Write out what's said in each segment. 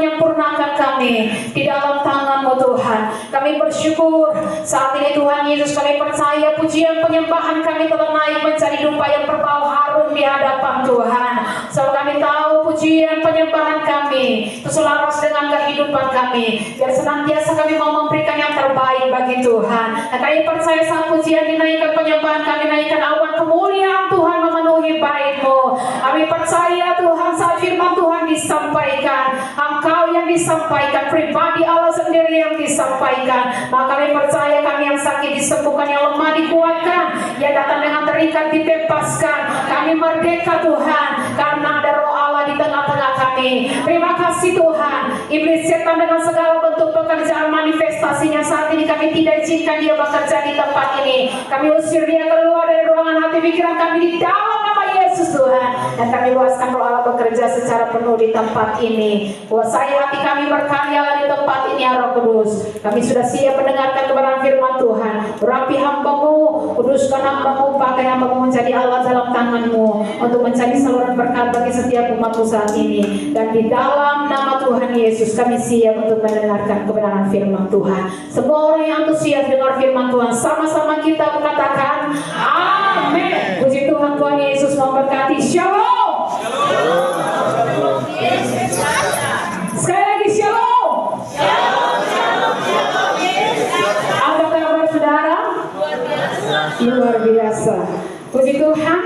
menyempurnakan kami di dalam tangan-Mu Tuhan. Kami bersyukur saat ini Tuhan Yesus, kami percaya pujian penyembahan kami telah naik menjadi dupa yang berbau harum di hadapan Tuhan. Sebab kami tahu pujian penyembahan kami itu selaras dengan kehidupan kami, biar senantiasa kami mau memberikan yang terbaik bagi Tuhan. Dan kami percaya saat pujian dinaikkan, penyembahan kami naikkan, awan kemuliaan Tuhan memenuhi bait-Mu. Kami percaya Tuhan saat firman Tuhan disampaikan, Engkau yang disampaikan, pribadi Allah sendiri yang disampaikan. Maka kami percaya kami yang sakit disembuhkan, yang lemah dikuatkan, yang datang dengan terikat dibebaskan. Kami merdeka Tuhan, karena ada Roh Allah di tengah-tengah kami. Terima kasih Tuhan. Iblis setan dengan segala bentuk pekerjaan manifestasinya saat ini kami tidak izinkan dia bekerja di tempat ini. Kami usir dia keluar dari ruangan hati pikiran kami di dalam nama Yesus Tuhan. Dan kami luaskan Roh Allah bekerja secara penuh di tempat ini. Kuasai hati kami, berkaryalah di tempat ini ya Roh Kudus. Kami sudah siap mendengarkan kebenaran firman Tuhan. Urapi hamba-Mu, kuduskan hamba-Mu, pakai hamba-Mu menjadi Allah dalam tangan-Mu, untuk mencari saluran berkat bagi setiap umat-Mu saat ini. Dan di dalam nama Tuhan Yesus kami siap untuk mendengarkan kebenaran firman Tuhan. Semua orang yang antusias dengar firman Tuhan, sama-sama kita mengatakan amin. Puji Tuhan, Tuhan Yesus memberkati. Shalom. Shalom. Sekali lagi shalom. Apa kabar saudara? Luar biasa. Puji Tuhan,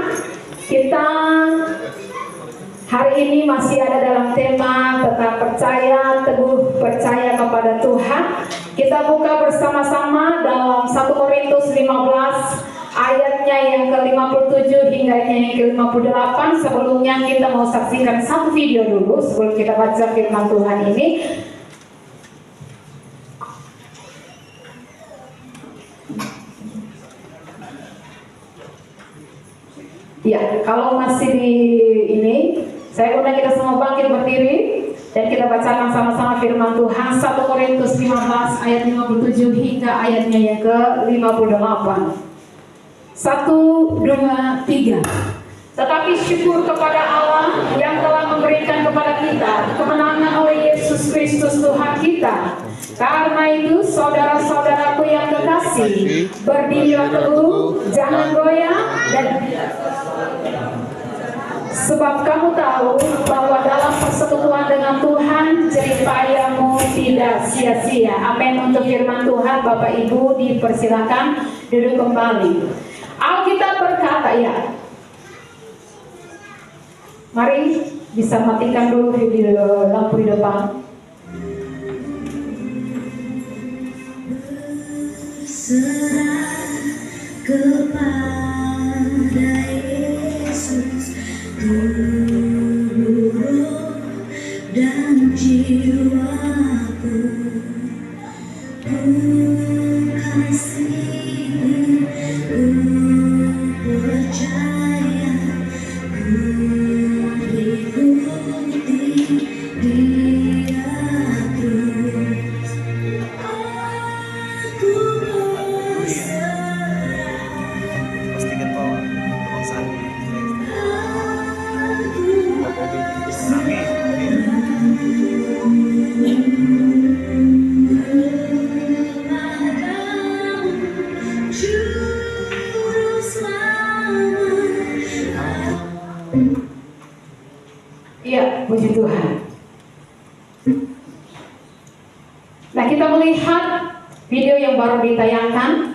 kita hari ini masih ada dalam tema tetap percaya, teguh percaya kepada Tuhan. Kita buka bersama-sama dalam 1 Korintus 15 ayatnya yang ke-57 hingga yang ke-58. Sebelumnya kita mau saksikan satu video dulu sebelum kita baca firman Tuhan ini. Ya, kalau masih di ini, saya undang kita semua bangkit berdiri dan kita bacakan sama-sama firman Tuhan. 1 Korintus 15 ayat 57 hingga ayatnya yang ke-58. 1, 2, 3. Tetapi syukur kepada Allah yang telah memberikan kepada kita kemenangan oleh Yesus Kristus Tuhan kita. Karena itu saudara-saudaraku yang kekasih, berdirilah teguh, jangan goyah, dan sebab kamu tahu bahwa dalam persekutuan dengan Tuhan jerih payahmu tidak sia-sia. Amin. Untuk firman Tuhan, Bapak Ibu dipersilakan duduk kembali. Alkitab berkata, ya, mari bisa matikan dulu video lampu di depan. Serah kepada Yesus, tubuh, roh, dan jiwaku. Ku kasih, ku percaya, ku ikuti Dia terus. Aku Pastikan bahwa kebangsaan Iya, puji Tuhan. Nah, kita melihat video yang baru ditayangkan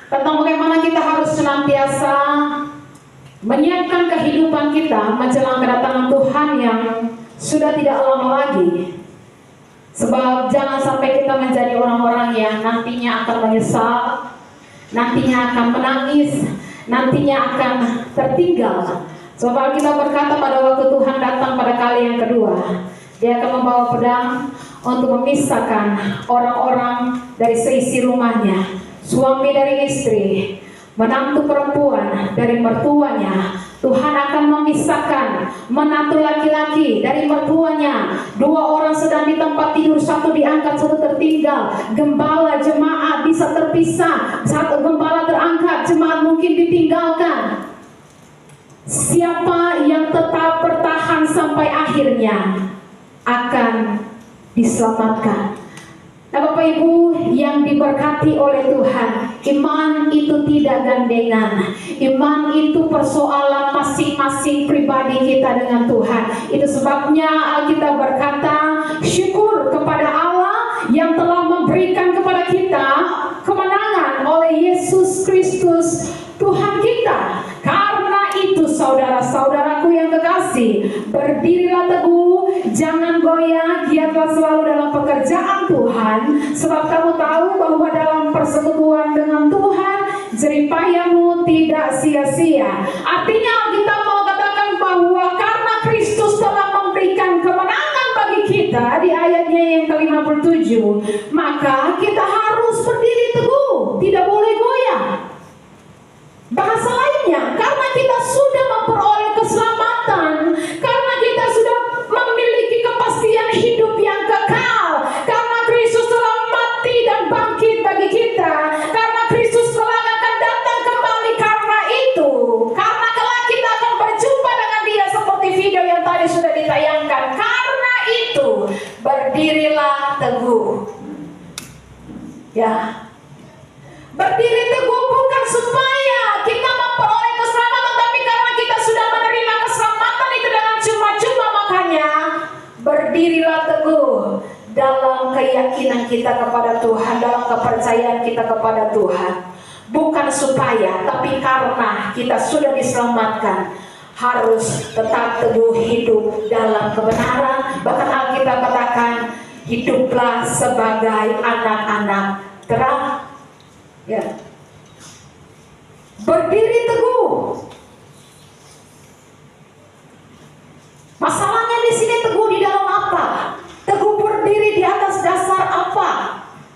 tentang bagaimana kita harus senantiasa menyiapkan kehidupan kita menjelang kedatangan Tuhan yang sudah tidak lama lagi. Sebab jangan sampai kita menjadi orang-orang yang nantinya akan menyesal, nantinya akan menangis, nantinya akan tertinggal. Sebab kita berkata pada waktu Tuhan datang pada kali yang kedua, Dia akan membawa pedang untuk memisahkan orang-orang dari seisi rumahnya, suami dari istri, menantu perempuan dari mertuanya. Tuhan akan memisahkan menantu laki-laki dari mertuanya. Dua orang sedang di tempat tidur, satu diangkat, satu tertinggal. Gembala jemaat bisa terpisah. Satu gembala terangkat, jemaat mungkin ditinggalkan. Siapa yang tetap bertahan sampai akhirnya akan diselamatkan. Nah Bapak Ibu yang diberkati oleh Tuhan, iman itu tidak gandengan. Iman itu persoalan masing-masing pribadi kita dengan Tuhan. Itu sebabnya Alkitab berkata, syukur kepada Allah yang telah memberikan kepada kita kemenangan oleh Yesus Kristus Tuhan kita. Karena itu saudara-saudaraku yang kekasih, berdirilah teguh, jangan goyah, giatlah selalu dalam pekerjaan Tuhan, sebab kamu tahu bahwa dalam persekutuan dengan Tuhan, jeripayamu tidak sia-sia. Artinya kita mau katakan bahwa karena Kristus telah memberikan kemenangan bagi kita di ayatnya yang ke-57, maka kita harus berdiri teguh, tidak boleh goyah. Bahasa lainnya, karena kita sudah memperoleh keselamatan, karena kita sudah memiliki kepastian hidup yang kekal, karena Kristus telah mati dan bangkit bagi kita, karena Kristus telah akan datang kembali. Karena itu, karena kelak kita akan berjumpa dengan Dia seperti video yang tadi sudah ditayangkan. Karena itu, berdirilah teguh. Ya, berdiri teguh bukan supaya kita memperoleh keselamatan, tapi karena kita sudah menerima keselamatan itu dengan cuma-cuma. Makanya berdirilah teguh dalam keyakinan kita kepada Tuhan, dalam kepercayaan kita kepada Tuhan. Bukan supaya, tapi karena kita sudah diselamatkan, harus tetap teguh hidup dalam kebenaran. Bahkan Alkitab katakan, hiduplah sebagai anak-anak terang. Ya. Berdiri teguh. Masalahnya di sini teguh di dalam apa? Teguh berdiri di atas dasar apa?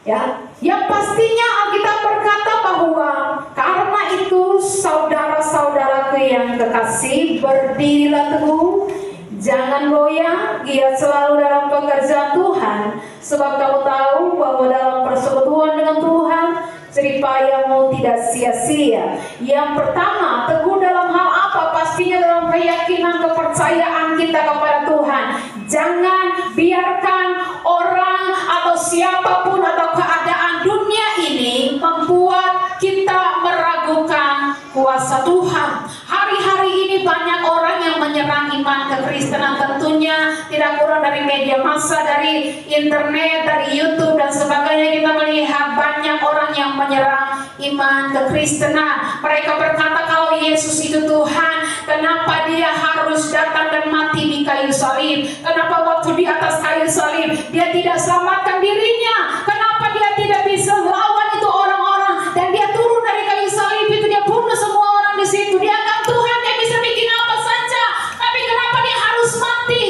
Ya. Yang pastinya Alkitab berkata bahwa karena itu saudara-saudaraku yang kekasih, berdirilah teguh, jangan goyah, giat selalu dalam pekerjaan Tuhan, sebab kamu tahu bahwa dalam persekutuan dengan Tuhan, jeripayamu tidak sia-sia. Yang pertama, teguh dalam hal apa? Pastinya dalam keyakinan, kepercayaan kita kepada Tuhan. Jangan biarkan orang atau siapapun atau keadaan dunia ini membuat kita meragukan kuasa Tuhan. Hari-hari ini banyak orang yang menyerang iman kekristenan, tentunya tidak kurang dari media massa, dari internet, dari YouTube dan sebagainya. Kita melihat banyak orang yang menyerang iman kekristenan. Mereka berkata kalau Yesus itu Tuhan, kenapa Dia harus datang dan mati di kayu salib? Kenapa waktu di atas kayu salib Dia tidak selamatkan dirinya? Kenapa Dia tidak bisa lawan itu orang-orang dan Dia turun dari kayu salib itu, Dia bunuh semua orang di situ? Dia kan Tuhan, Dia bisa bikin apa saja, tapi kenapa Dia harus mati?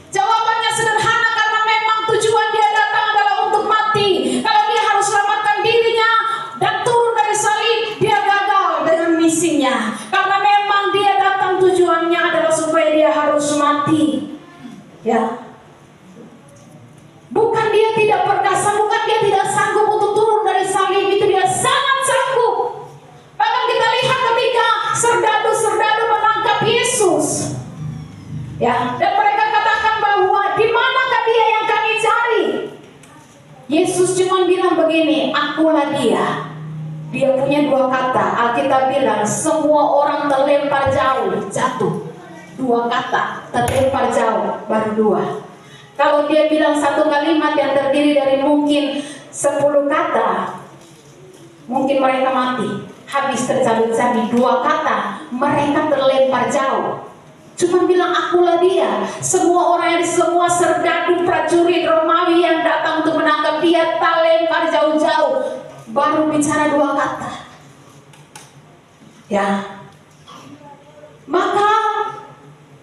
Jawabannya sederhana, karena memang tujuan Dia datang adalah untuk mati. Kalau Dia harus selamatkan dirinya dan turun dari salib, Dia gagal dengan misinya. Karena memang Dia datang tujuannya adalah supaya Dia harus mati. Ya. Bukan Dia tidak perkasa, bukan Dia tidak sanggup untuk turun dari salib itu, Dia sangat sanggup. Bahkan kita lihat ketika serdadu-serdadu menangkap Yesus. Ya, dan mereka katakan bahwa di manakah Dia yang kami cari? Yesus cuma bilang begini, akulah Dia. Dia punya dua kata. Alkitab bilang semua orang terlempar jauh, jatuh. Dua kata, terlempar jauh, baru dua. Kalau Dia bilang satu kalimat yang terdiri dari mungkin 10 kata, mungkin mereka mati, habis tercabik-cabik. Dua kata, mereka terlempar jauh. Cuma bilang akulah Dia. Semua orang, yang semua serdadu prajurit Romawi yang datang untuk menangkap Dia terlempar jauh-jauh. Baru bicara dua kata. Ya. Maka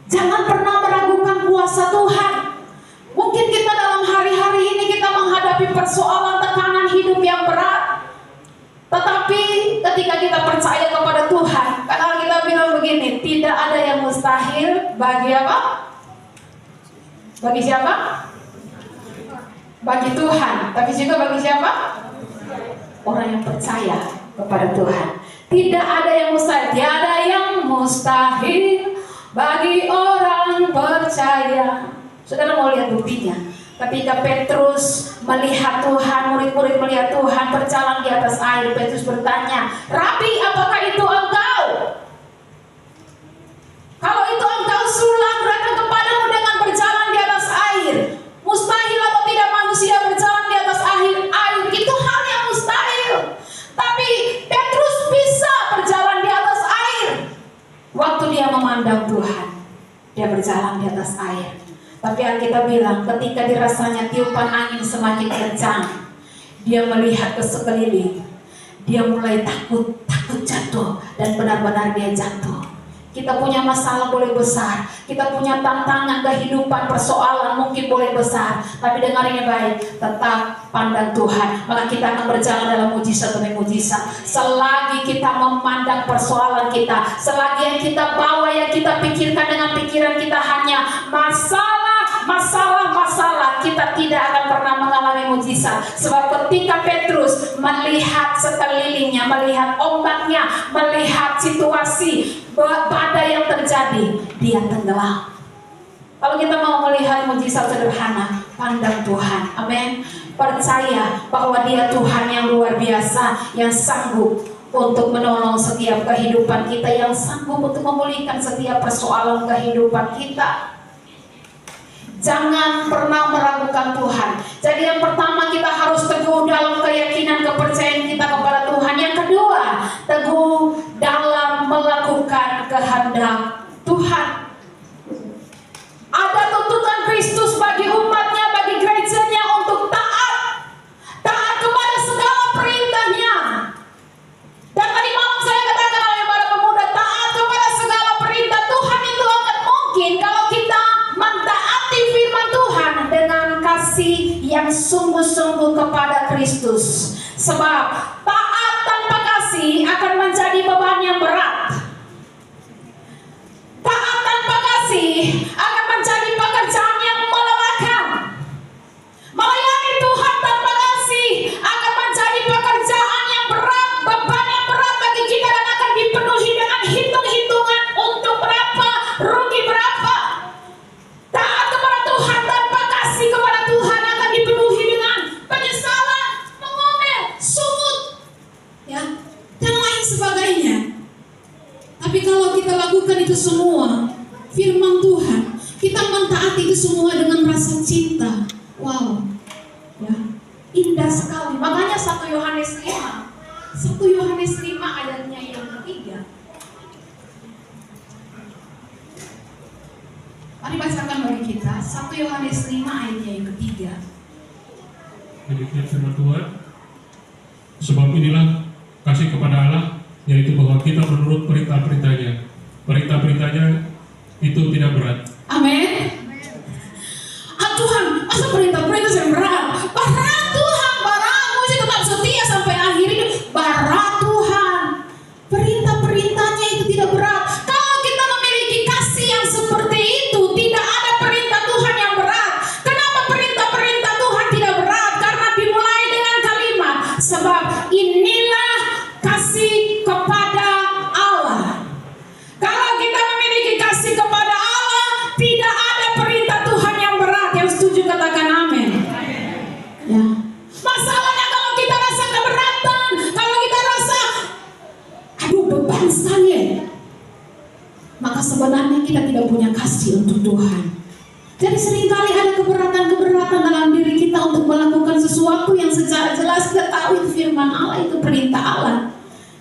jangan pernah meragukan kuasa Tuhan. Mungkin kita dalam hari-hari ini kita menghadapi persoalan tekanan hidup yang berat. Tetapi ketika kita percaya kepada Tuhan, karena kita bilang begini, tidak ada yang mustahil bagi apa? Bagi siapa? Bagi Tuhan. Tapi juga bagi siapa? Orang yang percaya kepada Tuhan. Tidak ada yang mustahil. Tiada yang mustahil bagi orang percaya. Saudara mau lihat buktinya? Ketika Petrus melihat Tuhan, murid-murid melihat Tuhan berjalan di atas air, Petrus bertanya, "Rabi, apakah itu engkau? Kalau itu engkau, suruhlah mereka kepadamu dengan berjalan di atas air. Mustahil atau tidak manusia berjalan di atas air? Itu hal yang mustahil. Tapi Petrus bisa berjalan di atas air." Waktu dia memandang Tuhan, dia berjalan di atas air. Tapi Alkitab bilang ketika dirasanya tiupan angin semakin kencang, dia melihat ke sekeliling, dia mulai takut jatuh, dan benar-benar dia jatuh. Kita punya masalah boleh besar, kita punya tantangan kehidupan, persoalan mungkin boleh besar, tapi dengar ini baik, tetap pandang Tuhan, maka kita akan berjalan dalam mujizat demi mujizat. Selagi kita memandang persoalan kita, selagi yang kita bawa, yang kita pikirkan dengan pikiran kita hanya masalah, kita tidak akan pernah mengalami mujizat. Sebab ketika Petrus melihat sekelilingnya, melihat ombaknya, melihat situasi badai yang terjadi, dia tenggelam. Kalau kita mau melihat mujizat sederhana, pandang Tuhan. Amin. Percaya bahwa Dia Tuhan yang luar biasa, yang sanggup untuk menolong setiap kehidupan kita, yang sanggup untuk memulihkan setiap persoalan kehidupan kita. Jangan pernah meragukan Tuhan. Jadi yang pertama, kita harus teguh dalam keyakinan, kepercayaan kita kepada Tuhan. Yang kedua, teguh dalam melakukan kehendak Tuhan. Ada tuntutan Kristus bagi umatnya, bagi gerejanya untuk taat kepada segala perintahnya. Dan tadi malam saya katakan oleh para pemuda, taat kepada segala perintah Tuhan itu akan mungkin kalau kita mentaati firman Tuhan dengan kasih yang sungguh-sungguh kepada Kristus. Sebab taat tanpa kasih akan menjadi beban yang berat. Taat tanpa kasih akan menjadi pekerjaan yang melelahkan. Melayani Tuhan tanpa kasih akan menjadi pekerjaan yang berat, beban yang berat bagi kita, dan akan dipenuhi dengan hitung-hitungan untuk berapa, rugi berapa. Taat kepada Tuhan tanpa kasih kepada Tuhan akan dipenuhi dengan penyesalan, mengomel, sungut, ya, dan lain sebagainya. Tapi kalau kita lakukan itu semua, firman Tuhan, kita mentaati itu semua dengan rasa cinta. Wow, ya, indah sekali. Makanya 1 Yohanes 5 ayatnya yang ketiga. Mari bacakan bagi kita 1 Yohanes 5 ayatnya yang ketiga. Demikian firman Tuhan. Sebab inilah kasih kepada Allah, yaitu bahwa kita menurut perintah-perintahnya. Perintah-perintahnya itu tidak berat. Amin. Tuhan, masa perintah-perintah yang berat? Berat Tuhan, beratmu sih tetap setia sampai akhir hidup. Berat Tuhan. Perintah-perintahnya itu tidak berat. Kalau kita memiliki kasih yang seperti itu, tidak ada perintah Tuhan yang berat. Kenapa perintah-perintah Tuhan tidak berat? Karena dimulai dengan kalimat, sebab inilah kasih kepada Allah. Kalau kita memiliki kasih kepada Allah, tidak ada perintah Tuhan yang berat. Yang setuju katakan amin. Ya. Masalahnya kalau kita rasa keberatan, kalau kita rasa aduh beban saya, maka sebenarnya kita tidak punya kasih untuk Tuhan. Jadi seringkali ada keberatan-keberatan dalam diri kita untuk melakukan sesuatu yang secara jelas kita tahu itu firman Allah, itu perintah Allah.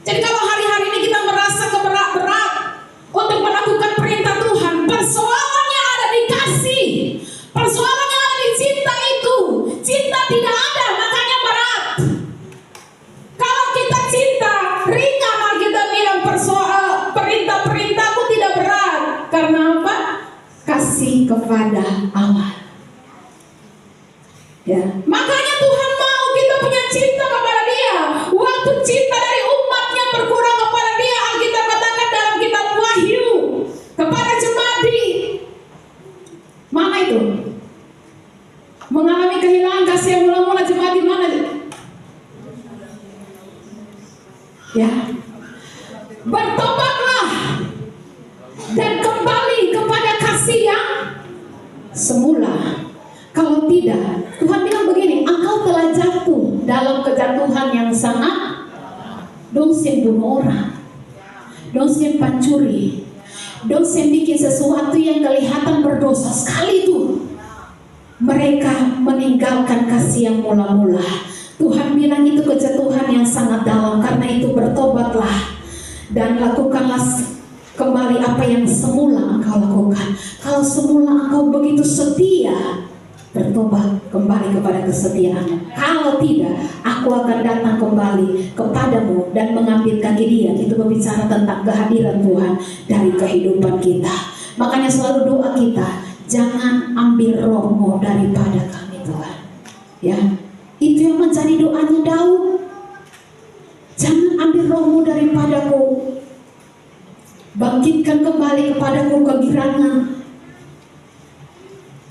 Jadi kalau hari-hari ini kita merasa keberat-berat untuk melakukan perintah Tuhan, persoalannya ada di kasih, persoalannya ada di cinta itu. Cinta tidak ada, makanya berat. Kalau kita cinta, ringan, kita bilang perintah-perintahku tidak berat. Karena apa? Kasih kepada Allah. Ya. Makanya Tuhan mau kita punya cinta kepada Dia. Waktu cinta dari umatnya berkurang kepada Dia, Alkitab katakan dalam kitab Wahyu kepada jemaat di mana itu? Mengalami kehilangan kasih yang mula-mula, jemaat di mana? Ya. Bertobatlah dan kembali kepada kasih yang semula. Kalau tidak? Tuhan bilang begini, engkau telah jatuh dalam kejatuhan yang sangat. Dong sen bunuh orang, dong sen pancuri, dong sen bikin sesuatu yang kelihatan berdosa sekali itu. Mereka meninggalkan kasih yang mula-mula. Tuhan bilang itu kejatuhan yang sangat dalam. Karena itu bertobatlah dan lakukanlah kembali apa yang semula engkau lakukan. Kalau semula engkau begitu setia, bertobat kembali kepada kesetiaan. Kalau tidak, aku akan datang kembali kepadamu dan mengambil kaki dia. Itu berbicara tentang kehadiran Tuhan dari kehidupan kita. Makanya selalu doa kita, jangan ambil rohmu daripada kami Tuhan. Ya, itu yang menjadi doanya Daud. Jangan ambil rohmu daripadaku, bangkitkan kembali kepadaku kegirangan.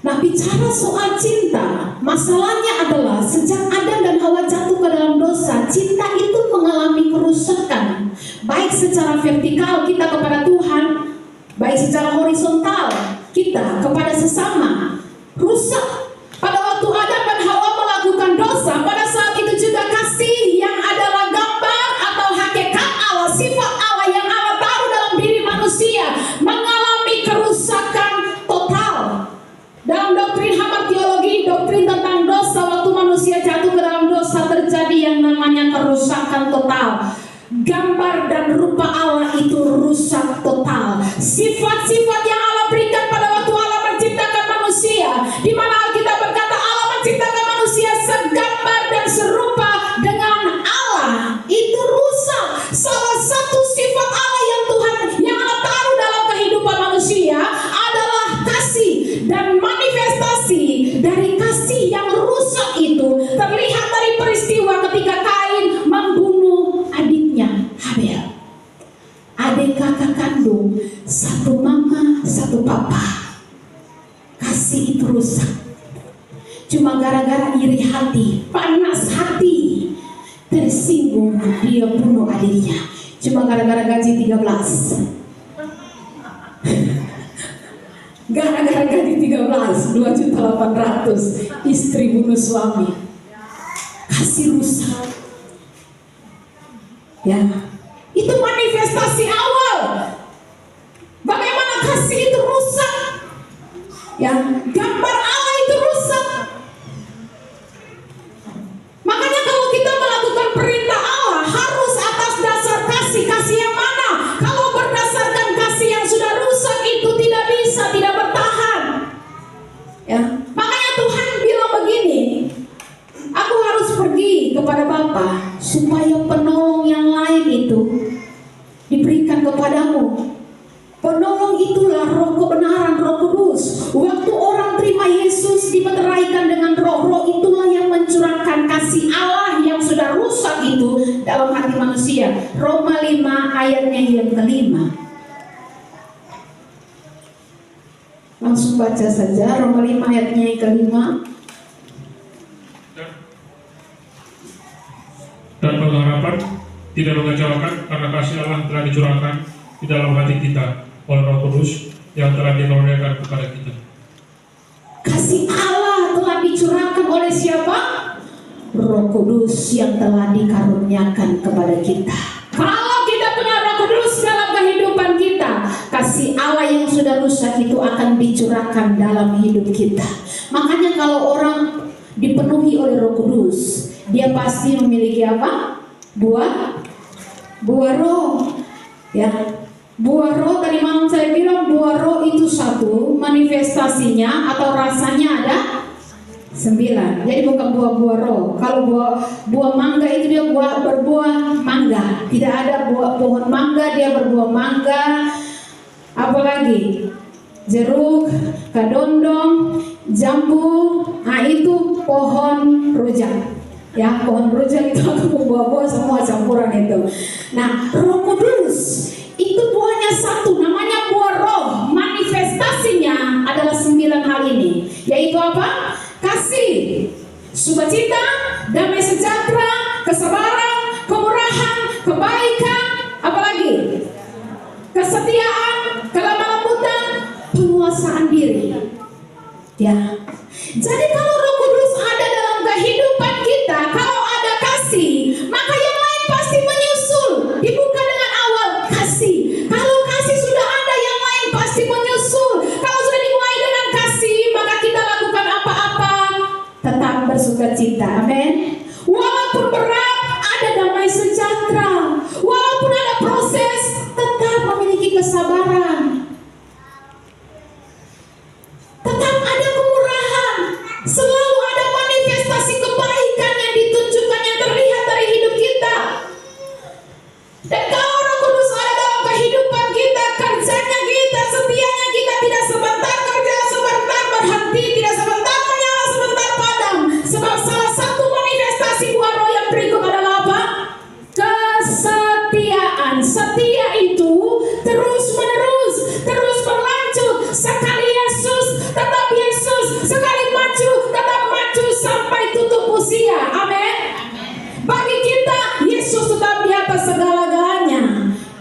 Nah, bicara soal cinta, masalahnya adalah sejak Adam dan Hawa jatuh ke dalam dosa, cinta itu mengalami kerusakan. Baik secara vertikal kita kepada Tuhan, baik secara horizontal kita kepada sesama. Rusak. Pada waktu Adam dan Hawa melakukan dosa, pada saat itu juga kasih yang adalah gambar atau hakikat Allah, sifat Allah yang Allah taruh dalam diri manusia mengalami kerusakan total. Dalam doktrin hamar teologi, doktrin tentang dosa, waktu manusia jatuh ke dalam dosa terjadi yang namanya kerusakan total. Gambar dan rupa Allah itu rusak total. Sifat-sifat yang Allah berikan pada waktu Allah menciptakan manusia, di mana Alkitab berkata Allah menciptakan manusia segambar dan serupa dengan Allah, itu rusak. Salah satu sifat Allah yang Tuhan yang Allah taruh dalam kehidupan manusia adalah kasih, dan manifestasi dari kasih yang rusak itu terlihat dari peristiwa ketika Kain membunuh adiknya Habel. Adik kakak kandung, satu mama, satu papa. Kasih itu rusak. Cuma gara-gara iri hati, panas hati, tersinggung, dia bunuh adiknya. Cuma gara-gara gaji 13. Gara-gara gaji 13, 2.800.000, istri bunuh suami. Kasih rusak. Ya, itu manifestasi awal. Bagaimana kasih itu rusak? Ya, gambar Allah itu rusak. Makanya kalau kita melakukan perintah Allah harus atas dasar kasih. Kasih yang mana? Kalau berdasarkan kasih yang sudah rusak itu tidak bisa, tidak bertahan. Ya, makanya Tuhan bilang begini, aku harus pergi kepada Bapa supaya penolong yang lain itu diberikan kepadamu. Penolong itulah Roh kebenaran, Roh Kudus. Waktu orang terima Yesus dimeteraikan dengan roh itulah yang mencurahkan kasih Allah yang sudah rusak itu dalam hati manusia. Roma 5 ayatnya yang kelima. Langsung baca saja Roma 5 ayatnya yang kelima. Dan pengharapan tidak mengecewakan karena kasih Allah telah dicurahkan di dalam hati kita oleh Roh Kudus yang telah dikaruniakan kepada kita. Kasih Allah telah dicurahkan oleh siapa? Roh Kudus yang telah dikaruniakan kepada kita. Kalau kita punya Roh Kudus dalam kehidupan kita, kasih Allah yang sudah rusak itu akan dicurahkan dalam hidup kita. Makanya kalau orang dipenuhi oleh Roh Kudus, dia pasti memiliki apa? Buah roh. Ya. Buah roh, tadi malam saya bilang buah roh itu satu, manifestasinya atau rasanya ada 9. Jadi bukan buah-buah roh. Kalau buah mangga itu dia berbuah mangga. Tidak ada pohon mangga dia berbuah mangga. Apalagi jeruk, kadondong, jambu. Nah itu pohon rujak. Ya, pohon rujak itu aku buah-buah semua campuran itu. Nah, Roh Kudus itu buahnya satu, namanya buah roh. Manifestasinya adalah 9 hal ini, yaitu apa? Kasih, sukacita, damai sejahtera, kesabaran, kemurahan, kebaikan, apalagi kesetiaan, kelemah lembutan, penguasaan diri. Ya, jadi kalau Roh bersukacita. Amin. Walaupun berat, ada damai sejahtera. Walaupun ada proses, tetap memiliki kesabaran. Tetap ada kemurahan. Selalu ada manifestasi kebaikan yang ditunjukkan, yang terlihat dari hidup kita. Dan kalau Roh Kudus ada dalam kehidupan kita, kerjanya kita, setianya kita, tidak sebentar kerja, sebentar berhenti, tidak sebentar menyala, sebentar padam. Sebab salah satu manifestasi buah roh yang berikut adalah apa? Kesetiaan. Setia itu terus menerus, terus berlanjut. Sekali Yesus, tetap Yesus. Sekali maju, tetap maju sampai tutup usia. Amin. Bagi kita, Yesus tetap di atas segala-galanya.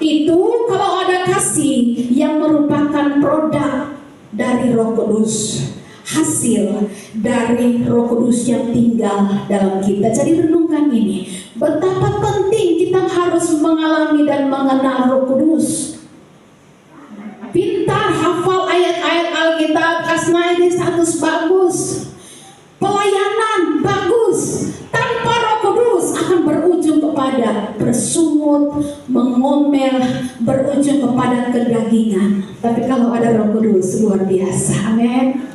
Itu kalau ada kasih yang merupakan produk dari Roh Kudus, hasil dari Roh Kudus yang tinggal dalam kita. Jadi renungkan ini, betapa penting kita harus mengalami dan mengenal Roh Kudus. Pintar hafal ayat-ayat Alkitab, kasih status bagus, pelayanan bagus. Tanpa Roh Kudus akan berujung kepada bersungut, mengomel, berujung kepada kedagingan. Tapi kalau ada Roh Kudus, luar biasa. Amin.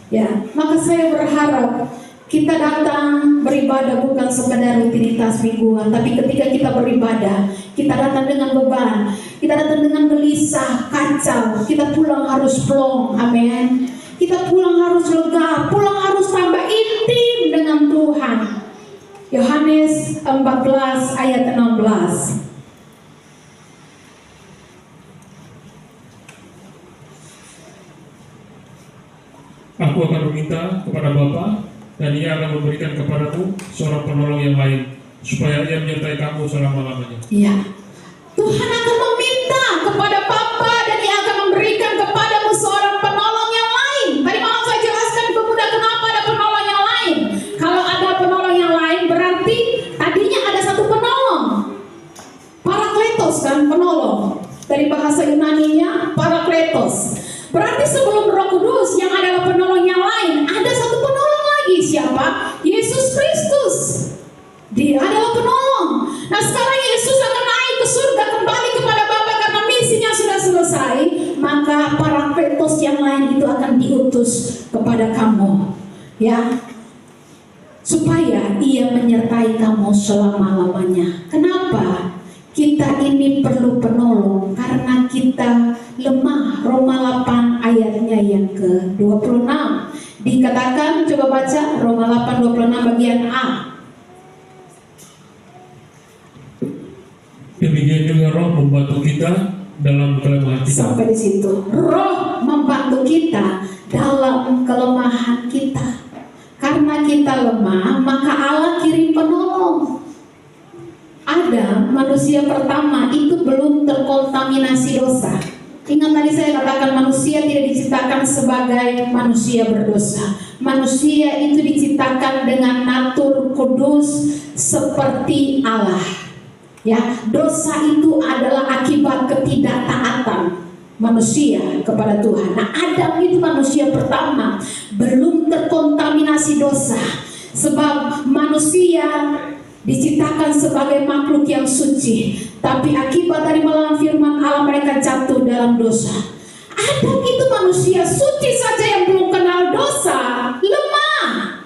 Ya, maka saya berharap kita datang beribadah bukan sekedar rutinitas mingguan, tapi ketika kita beribadah, kita datang dengan beban, kita datang dengan gelisah, kacau, kita pulang harus plong. Amin. Kita pulang harus lega, pulang harus tambah intim dengan Tuhan. Yohanes 14 ayat 16. Aku akan meminta kepada Bapa, dan Ia akan memberikan kepadamu seorang penolong yang lain, supaya Ia menyertai kamu selama-lamanya. Ya, Tuhan akan meminta kepada Bapa, dan Ia akan memberikan kepadamu seorang penolong yang lain. Tadi malam saya jelaskan pemuda kenapa ada penolong yang lain. Kalau ada penolong yang lain, berarti tadinya ada satu penolong. Parakletos kan, penolong. Dari bahasa Yunaninya, parakletos. Berarti sebelum Roh Kudus yang adalah penolong yang lain, ada satu penolong lagi. Siapa? Yesus Kristus. Dia adalah penolong. Nah sekarang Yesus akan naik ke surga, kembali kepada Bapa karena misinya sudah selesai. Maka parakletos yang lain itu akan diutus kepada kamu, ya, supaya Ia menyertai kamu selama-lamanya. Kenapa? Kita ini perlu penolong karena kita lemah. Roma 8 ayatnya yang ke-26 dikatakan, coba baca Roma 8 26 bagian A. Demikian juga Roh membantu kita dalam kelemahan kita. Sampai di situ. Roh membantu kita dalam kelemahan kita. Karena kita lemah, maka Allah kirim penolong. Adam, manusia pertama, itu belum terkontaminasi dosa. Ingat tadi saya katakan manusia tidak diciptakan sebagai manusia berdosa. Manusia itu diciptakan dengan natur kudus seperti Allah. Ya, dosa itu adalah akibat ketidaktaatan manusia kepada Tuhan. Nah, Adam itu manusia pertama, belum terkontaminasi dosa. Sebab manusia diciptakan sebagai makhluk yang suci, tapi akibat dari melawan firman Allah mereka jatuh dalam dosa. Adam itu manusia suci saja yang belum kenal dosa, lemah.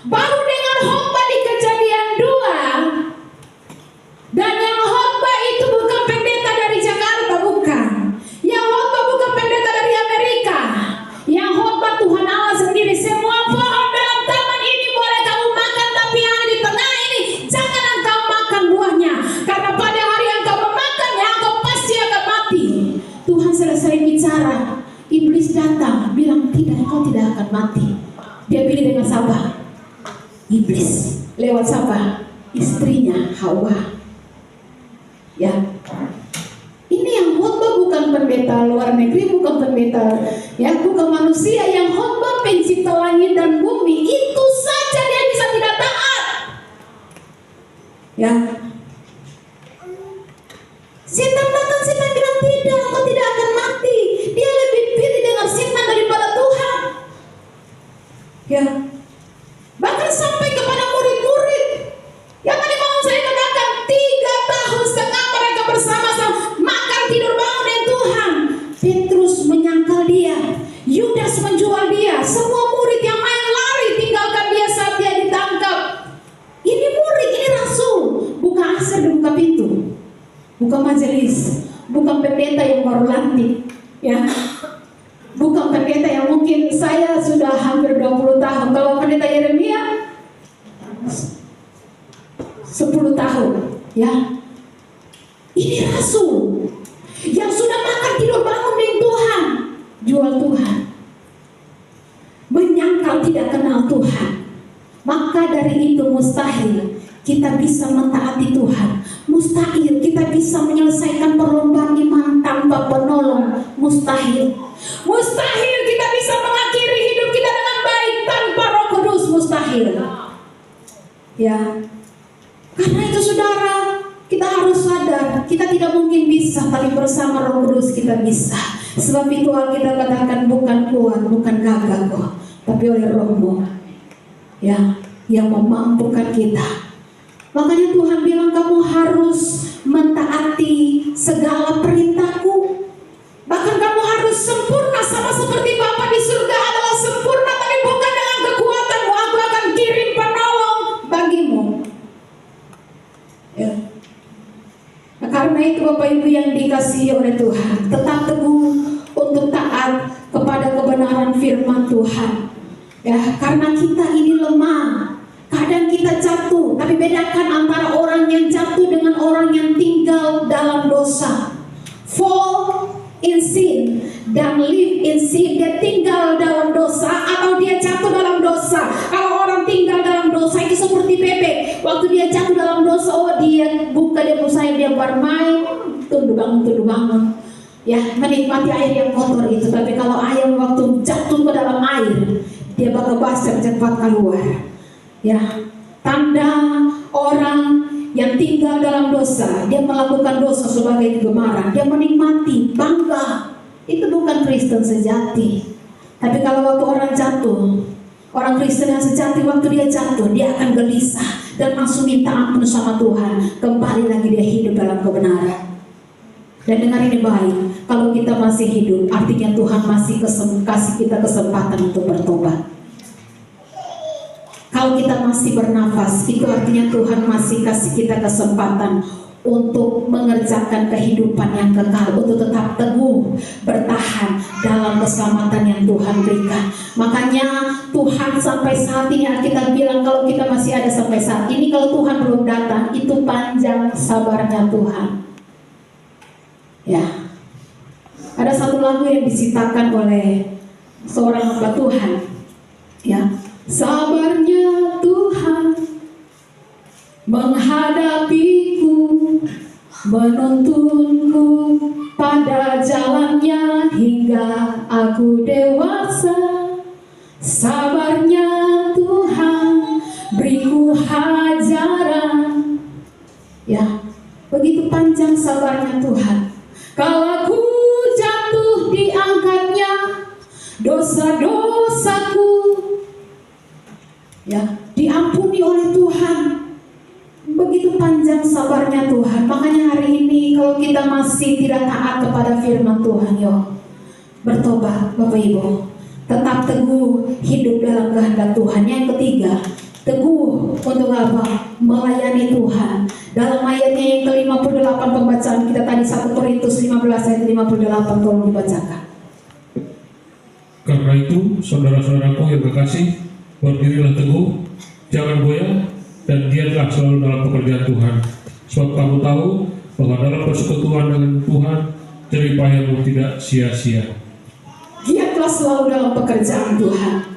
Baru dengan khotbah di Kejadian 2, dan yang khotbah itu bukan pendeta dari Jakarta, bukan. Yang khotbah bukan pendeta dari Amerika. Yang khotbah Tuhan Allah sendiri. Semua pohon dalam taman ini boleh kamu makan, tapi yang ada di tengah ini jangan engkau makan buahnya, karena pada hari yang kau memakannya engkau pasti akan mati. Tuhan selesai bicara, iblis datang bilang, tidak, kau tidak akan mati. Dia pilih dengan siapa? Iblis. Lewat siapa? Istrinya Hawa. Ya, ini yang khotbah bukan pendeta luar negeri, bukan pendeta, ya, bukan manusia. Yang khotbah pencipta langit dan bumi, itu saja dia bisa tidak taat. Ya, setan datang, setan bilang tidak, kau tidak akan mati. Dia lebih pilih dengan setan daripada Tuhan. Ya, Bahkan sampai kepada murid-murid. Yang tadi mau saya katakan 3,5 tahun mereka bersama-sama makan tidur bangun dengan Tuhan. Petrus menyangkal dia, Yudas menjual dia, semua murid yang main lari tinggalkan dia saat dia ditangkap. Ini murid, ini rasul. Bukan asar dan buka pintu, bukan majelis, bukan pendeta yang baru lantik, ya. Bukan pendeta yang mungkin saya sudah hampir 20 tahun. Kalau pendeta Yeremia 10 tahun, ya. Ini rasul yang sudah makan tidur bangun dengan Tuhan, jual Tuhan, menyangkal tidak kenal Tuhan. Maka dari itu mustahil kita bisa mentaati Tuhan. Mustahil kita bisa menyelesaikan perlombaan iman tanpa penolong. Mustahil. Mustahil kita bisa mengakhiri hidup kita dengan baik tanpa Roh Kudus. Mustahil. Ya. Karena itu saudara, kita harus sadar kita tidak mungkin bisa, tapi bersama Roh Kudus kita bisa. Sebab itu Alkitab katakan bukan kuat, bukan gagah kok, tapi oleh Roh-Mu, ya, yang memampukan kita. Makanya Tuhan bilang kamu harus mentaati segala perintahku. Bahkan kamu harus sempurna sama seperti Bapa di surga adalah sempurna, tapi bukan dengan kekuatanmu. Aku akan kirim penolong bagimu. Ya. Nah, karena itu Bapak Ibu yang dikasihi oleh Tuhan, tetap teguh untuk taat kepada kebenaran firman Tuhan. Ya, karena kita ini lemah. Kadang kita jatuh, tapi bedakan antara orang yang jatuh dengan orang yang tinggal dalam dosa. Fall in sin dan live in sin. Dia tinggal dalam dosa atau dia jatuh dalam dosa. Kalau orang tinggal dalam dosa itu seperti bebek. Waktu dia jatuh dalam dosa, oh dia buka dia usai dia bermain, tunduk bangun. Ya, menikmati air yang kotor itu. Tapi kalau ayam waktu jatuh ke dalam air, dia bakal basah cepat keluar. Ya, tanda orang yang tinggal dalam dosa, dia melakukan dosa sebagai kegemaran, dia menikmati, bangga. Itu bukan Kristen sejati. Tapi kalau waktu orang jatuh, orang Kristen yang sejati waktu dia jatuh, dia akan gelisah dan langsung minta ampun sama Tuhan. Kembali lagi dia hidup dalam kebenaran. Dan dengar ini baik, kalau kita masih hidup, artinya Tuhan masih kasih kita kesempatan untuk bertobat. Kalau kita masih bernafas, itu artinya Tuhan masih kasih kita kesempatan untuk mengerjakan kehidupan yang kekal, untuk tetap teguh, bertahan dalam keselamatan yang Tuhan berikan. Makanya Tuhan sampai saat ini, kita bilang kalau kita masih ada sampai saat ini, kalau Tuhan belum datang, itu panjang sabarnya Tuhan. Ya, ada satu lagu yang diciptakan oleh seorang hamba Tuhan. Ya. Sabarnya Tuhan menghadapiku, menuntunku pada jalannya hingga aku dewasa. Sabarnya Tuhan beriku ajaran. Ya, begitu panjang sabarnya Tuhan. Kalau aku jatuh diangkatnya dosa-dosaku, ya, diampuni oleh Tuhan. Begitu panjang sabarnya Tuhan. Makanya hari ini kalau kita masih tidak taat kepada firman Tuhan, yuk bertobat Bapak Ibu. Tetap teguh hidup dalam kehendak Tuhan. Yang ketiga, teguh untuk apa? Melayani Tuhan. Dalam ayatnya yang ke-58 pembacaan kita tadi, 1 Korintus 15 ayat 58, tolong dibacakan. Karena itu saudara-saudaraku yang kekasih, berdirilah teguh, jangan goyah, dan giatlah selalu dalam pekerjaan Tuhan. Sebab kamu tahu bahwa dalam persekutuan dengan Tuhan, jerih payahmu tidak sia-sia. Giatlah selalu dalam pekerjaan Tuhan.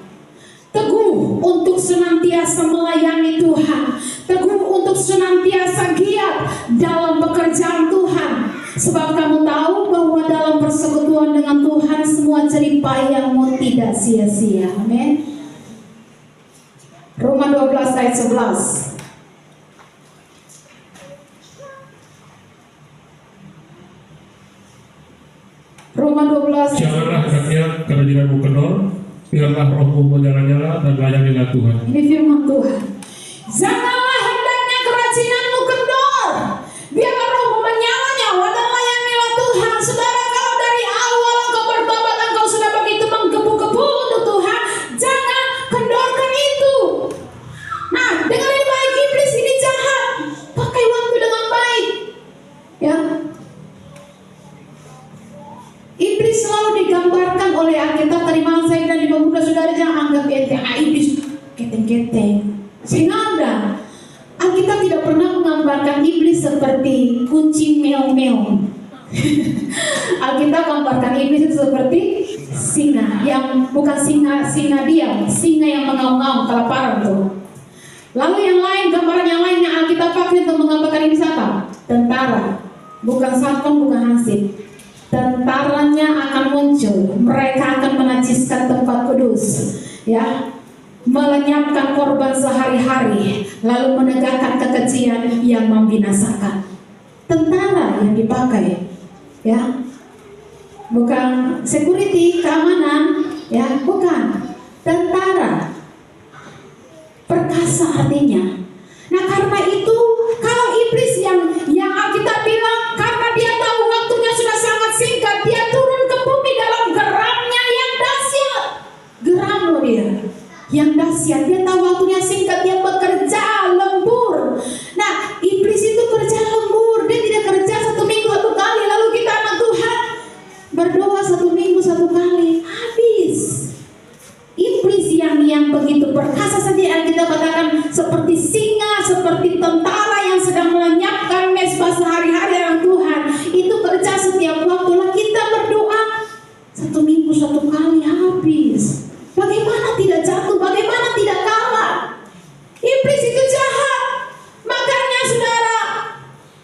Teguh untuk senantiasa melayani Tuhan. Teguh untuk senantiasa giat dalam pekerjaan Tuhan. Sebab kamu tahu bahwa dalam persekutuan dengan Tuhan, semua jerih payahmu tidak sia-sia. Amin. Roma 12 ayat 11. Roma 12 ayat 11. Janganlah hendaknya kerajinanmu kendor, biarlah rohmu menyala-nyala dan layanilah Tuhan. Ini firman Tuhan. Janganlah hendaknya kerajinanmu kendor, biarlah rohmu menyala-nyala dan layanilah Tuhan. Saudara, kalau dari awal engkau bertobat, engkau sudah begitu menggebu-gebu untuk Tuhan, jangan kendorkan itu. Nah, dengerin baik, iblis ini jahat. Pakai waktu dengan baik, ya. Iblis selalu digambarkan oleh Alkitab. Tadi malam saya bilang di pemuda, saudara jangan anggap enteng. Iblis keteng-keteng. Sehingga Alkitab tidak pernah menggambarkan iblis seperti kucing meong-meong. Alkitab gambarkan iblis itu seperti singa, yang bukan singa diam, singa yang mengaum-ngaum kelaparan tuh. Lalu yang lain, gambaran yang lain yang Alkitab pakai untuk menggambarkan iblis apa? Tentara, bukan satpam, bukan hansip. Tentaranya akan muncul, mereka akan menajiskan tempat kudus, ya, melenyapkan korban sehari-hari, lalu menegakkan kekejian yang membinasakan. Tentara yang dipakai, ya, bukan security, keamanan, ya, bukan. Tentara, perkasa artinya. Nah, karena itu kalau iblis yang Alkitab bilang, karena dia tahu waktunya sudah sangat singkat, dia turun ke bumi dalam geramnya yang dahsyat. Geram dia yang dahsyat, dia tahu waktunya singkat, dia bekerja lembur. Nah, iblis itu kerja lembur, dia tidak kerja 1 minggu 1 kali. Lalu kita anak Tuhan berdoa 1 minggu 1 kali, habis. Iblis yang begitu perkasa saja, kita katakan seperti singa, seperti tentara yang sedang melenyapkan mesbah sehari-hari dengan Tuhan. Itu kerja setiap waktu. Lah kita berdoa 1 minggu 1 kali, habis. Bagaimana tidak jatuh? Bagaimana tidak kalah? Iblis itu jahat. Makanya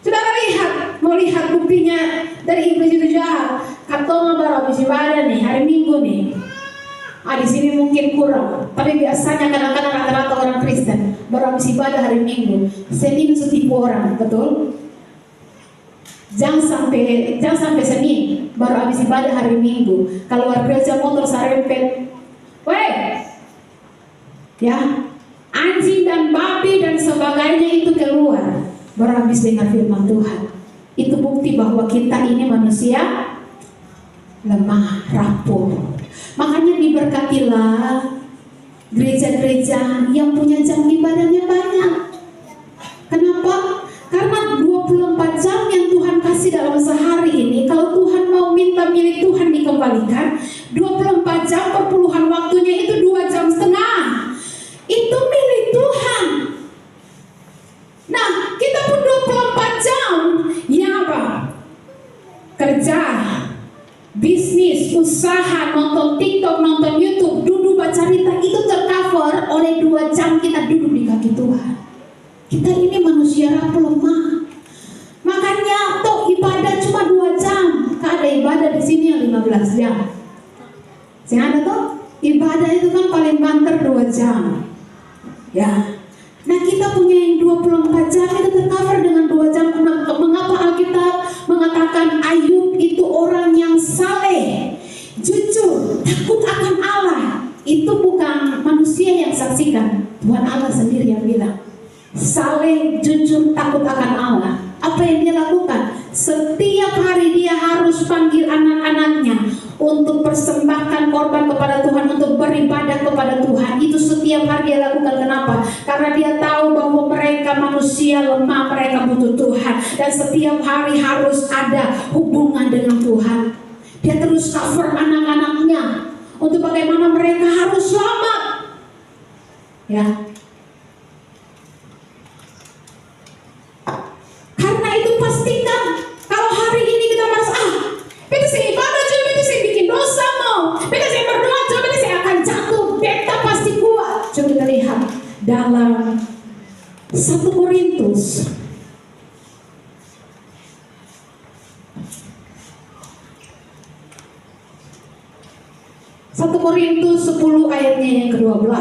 saudara lihat, mau lihat buktinya dari iblis itu jahat. Katong baru habis ibadah nih, hari Minggu nih. Di sini mungkin kurang, tapi biasanya kadang-kadang rata-rata orang Kristen baru habis ibadah hari Minggu. Senin setipu orang, betul? Jangan sampai Senin baru habis ibadah hari Minggu. Kalau luar gereja motor sarempet, weh, ya, anjing dan babi dan sebagainya itu keluar baru habis dengar firman Tuhan. Itu bukti bahwa kita ini manusia lemah, rapuh. Makanya diberkatilah gereja-gereja yang punya jam ibadahnya banyak. Kenapa? Karena 24 jam yang Tuhan kasih dalam sehari ini, kalau Tuhan mau minta milik Tuhan dikembalikan, 24 jam perpuluhan waktunya itu 2,5 jam. Itu milik Tuhan. Nah, kita pun 24 jam yang apa? Kerja, bisnis, usaha, nonton TikTok, nonton YouTube, duduk baca cerita, itu tercover oleh 2 jam kita duduk di kaki Tuhan. Kita ini manusia rapuh lemah. Makanya toh ibadah cuma 2 jam. Ada ibadah di sini yang 15 jam. Yang ada toh ibadah itu kan paling banter 2 jam. Ya. Nah, kita punya yang 24 jam itu tercover dengan 2 jam. Mengapa Alkitab mengatakan Ayub itu orang yang saleh, jujur, takut akan Allah? Itu bukan manusia yang saksikan, Tuhan Allah sendiri yang bilang. Saleh, jujur, takut akan Allah. Apa yang dia lakukan? Setiap hari dia harus panggil anak-anaknya untuk persembahkan korban kepada Tuhan, untuk beribadah kepada Tuhan. Itu setiap hari dia lakukan. Kenapa? Karena dia tahu bahwa mereka manusia lemah, mereka butuh Tuhan. Dan setiap hari harus ada hubungan dengan Tuhan. Dia terus cover anak-anaknya untuk bagaimana mereka harus selamat. Ya. Karena itu pastikan kalau hari ini kita merasa beta saya ibadah coba, beta saya bikin dosa mau, beta saya berdoa coba, beta saya akan jatuh, beta pasti kuat. Coba kita lihat dalam 1 Korintus 10 ayatnya yang ke-12.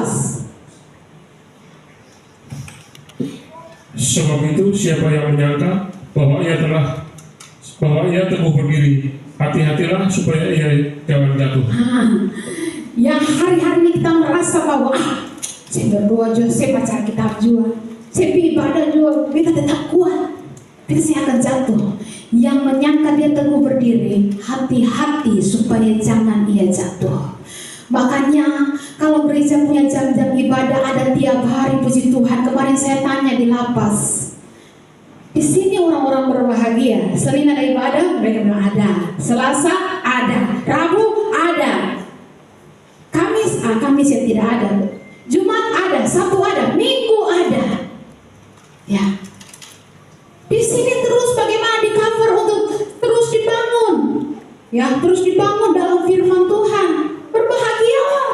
Sebab itu siapa yang menyangka bahwa ia teguh berdiri, hati-hatilah supaya ia jangan jatuh. yang hari-hari ini kita merasa bahwa saya berdoa juga, saya baca kitab juga, saya ibadah juga, kita tetap kuat, kita akan jatuh. Yang menyangka dia teguh berdiri, hati-hati supaya jangan ia jatuh. Makanya kalau gereja punya jam-jam ibadah ada tiap hari, puji Tuhan. Kemarin saya tanya di lapas, di sini orang-orang berbahagia. Senin ada ibadah, mereka bilang ada. Selasa ada, Rabu ada, Kamis ya tidak ada, Jumat ada, Sabtu ada, Minggu ada. Ya, di sini terus bagaimana di cover untuk terus dibangun, ya terus dibangun dalam firman Tuhan. Berbahagialah,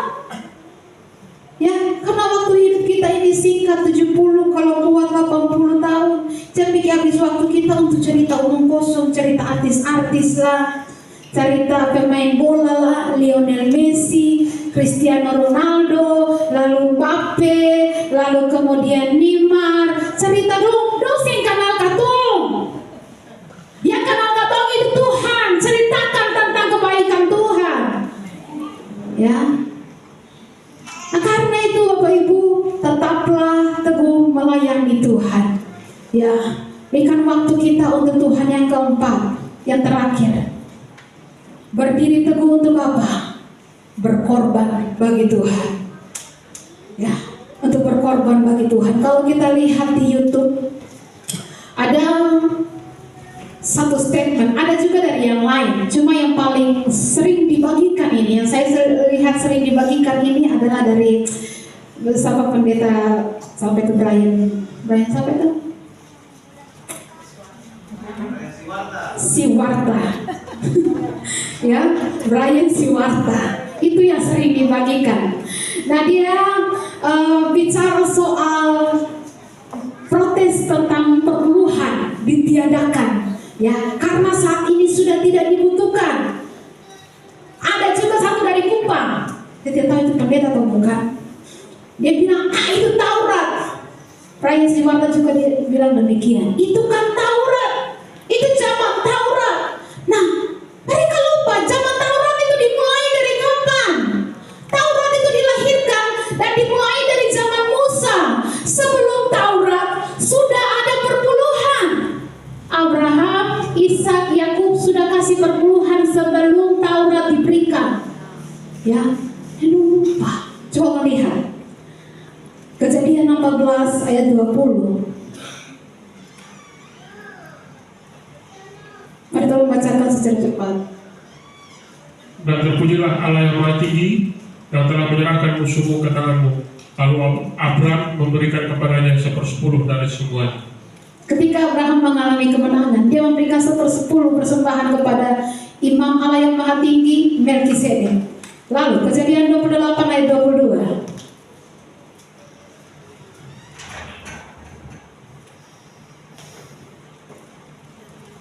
ya karena waktu hidup kita ini singkat, 70 kalau kuat 80 tahun. Jangan bikin habis waktu kita untuk cerita omong kosong, cerita artis-artis lah, cerita pemain bola lah, Lionel Messi, Cristiano Ronaldo, lalu Mbappe, lalu kemudian Neymar. Cerita dong sing kenal katong. Yang kenal katong itu Tuhan. Ceritakan tentang kebaikan Tuhan. Ya. Nah, karena itu Bapak Ibu, tetaplah teguh melayani Tuhan. Ya, berikan waktu kita untuk Tuhan. Yang keempat, yang terakhir, berdiri teguh untuk apa? Berkorban bagi Tuhan. Ya, untuk berkorban bagi Tuhan. Kalau kita lihat di YouTube, ada satu statement, ada juga dari yang lain. Cuma yang paling sering dibagikan ini, yang saya lihat sering dibagikan ini adalah dari bersama pendeta sampai ke Brian sampai ke Siwarta. Ya, Brian Siwarta. Itu yang sering dibagikan. Nah, dia bicara soal protes tentang perpuluhan ditiadakan. Ya, karena saat ini sudah tidak dibutuhkan. Ada juga satu dari Kupang, saya tidak tahu itu pendeta atau bukan. Dia bilang, itu Taurat. Brian Siwarta juga dia bilang demikian. Itu kan Taurat, itu zaman Taurat. Nah, mereka lupa zaman Taurat itu dimulai dari kapan? Taurat itu dilahirkan dan dimulai dari zaman Musa. Sebelum Taurat sudah ada perpuluhan. Abraham, Ishak, Yakub sudah kasih perpuluhan sebelum Taurat diberikan. Ya, lupa. Coba lihat Kejadian 14 ayat 20. Mari tolong bacakan secara cepat. Dan terpujilah Allah yang Maha Tinggi yang telah menyerahkan musuhmu ke tanganmu. Lalu Abraham memberikan kepadanya 1/10 dari semuanya. Ketika Abraham mengalami kemenangan, dia memberikan 1/10 persembahan kepada Imam Allah yang Maha Tinggi, Melkisedek. Lalu Kejadian 28 ayat 22.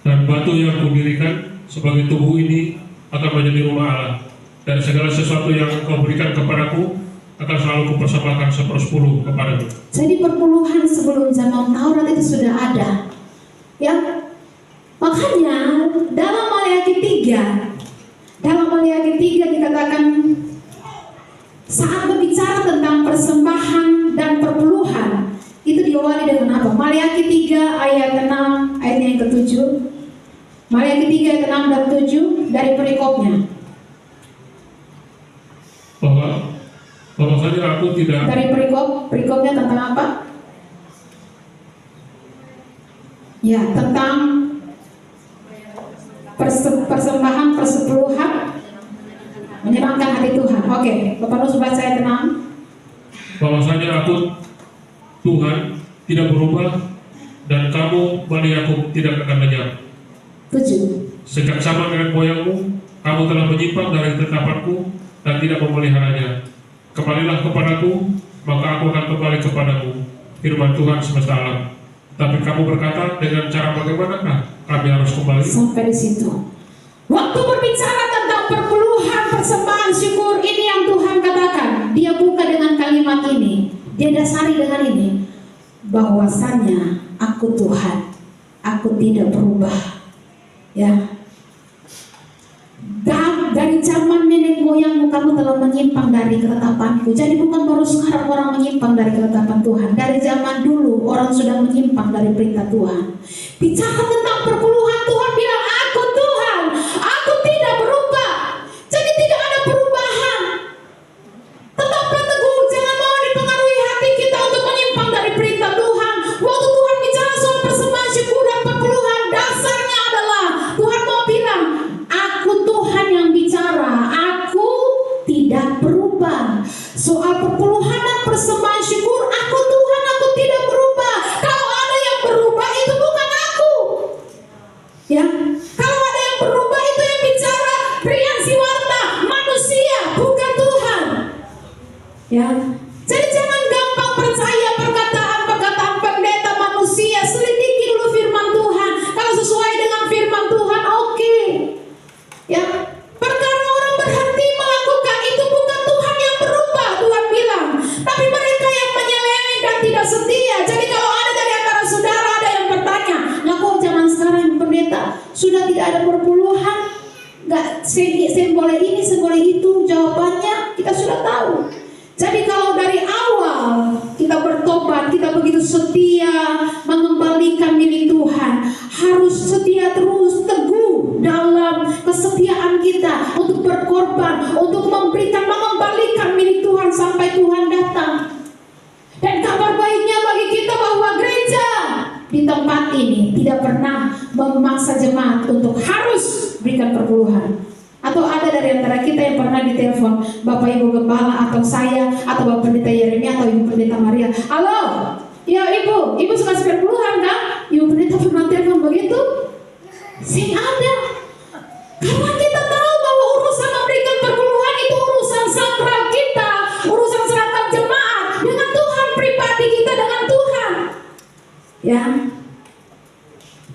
Dan batu yang kudirikan sebagai tubuh ini akan menjadi rumah Allah. Dan segala sesuatu yang kau berikan kepadaku akan selalu kupersembahkan 1/10 kepadamu. Jadi perpuluhan sebelum zaman Taurat itu sudah ada. Ya, makanya dalam Maleakhi 3 dikatakan saat berbicara tentang persembahan dan perpuluhan itu diawali dengan apa? Maleakhi 3 ayat 6 ayat yang ke-7. Maleakhi 3 ayat 6 dan 7 dari perikopnya. Bahwasanya aku tidak. Dari perikopnya tentang apa? Ya, tentang persembahan persepuluhan menyenangkan hati Tuhan. Oke, Bapak Nus baca ayat 6. Bahwasanya aku Tuhan tidak berubah dan kamu Bani Yakub tidak akan lenyap. 7. Sejak sama dengan moyangmu, kamu telah menyimpang dari ketetapanku dan tidak memeliharanya. Kembalilah kepadaku, maka aku akan kembali kepadamu, firman Tuhan semesta alam. Tapi kamu berkata, dengan cara bagaimanakah kami harus kembali? Sampai di situ. Waktu berbicara tentang perpuluhan persembahan syukur, ini yang Tuhan katakan. Dia buka dengan kalimat ini, dia dasari dengan ini, bahwasanya aku Tuhan, aku tidak berubah. Ya, dari zaman nenek moyangmu kamu telah menyimpang dari ketetapanku. Jadi bukan baru sekarang orang menyimpang dari ketetapan Tuhan. Dari zaman dulu orang sudah menyimpang dari perintah Tuhan. Bicara tentang perpuluhan, Tuhan bilang, aku Tuhan, aku tidak berubah. Jadi tidak ada perubahan. Tetaplah teguh, jangan mau dipengaruhi hati kita untuk menyimpang dari perintah Tuhan. Waktu Tuhan bicara soal persembahan syukur dan perpuluhan, dasarnya adalah Tuhan mau bilang, aku Tuhan yang bicara, aku tidak berubah. Soal perpuluhan dan persembahan syukur, aku Tuhan, aku tidak berubah. Kalau ada yang berubah, itu bukan aku. Ya, kalau ada yang berubah, itu yang bicara Brian Siwarta, manusia, bukan Tuhan. Ya, jadi jangan gampang percaya perkataan-perkataan pendeta manusia. Selidiki dulu firman Tuhan. Kalau sesuai dengan firman Tuhan, oke. Ya, perkara orang berhenti melakukan itu bukan Tuhan yang berubah, Tuhan bilang, tapi mereka yang menyeleweng dan tidak setia. Jadi kalau ada dari antara saudara ada yang bertanya, lah kok zaman sekarang pendeta sudah tidak ada perpuluhan, nggak boleh ini, boleh itu, jawabannya kita sudah tahu. Jadi kalau dari awal kita bertobat, kita begitu setia mengembalikan milik Tuhan, harus setia terus, teguh dalam kesetiaan kita untuk berkorban, untuk mengembalikan milik Tuhan sampai Tuhan datang. Dan kabar baiknya bagi kita bahwa gereja di tempat ini tidak pernah memaksa jemaat untuk harus berikan perpuluhan. Atau ada dari antara kita yang pernah ditelepon Bapak Ibu Gembala atau saya atau Bapak Pendeta Yeremia atau Ibu Pendeta Maria, halo, ya Ibu suka perpuluhan kan? Ibu Pendeta pernah telepon begitu? Sing ada. Karena kita tahu bahwa urusan memberikan perpuluhan itu urusan sakral kita, urusan seragam jemaat dengan Tuhan, pribadi kita dengan Tuhan. Ya.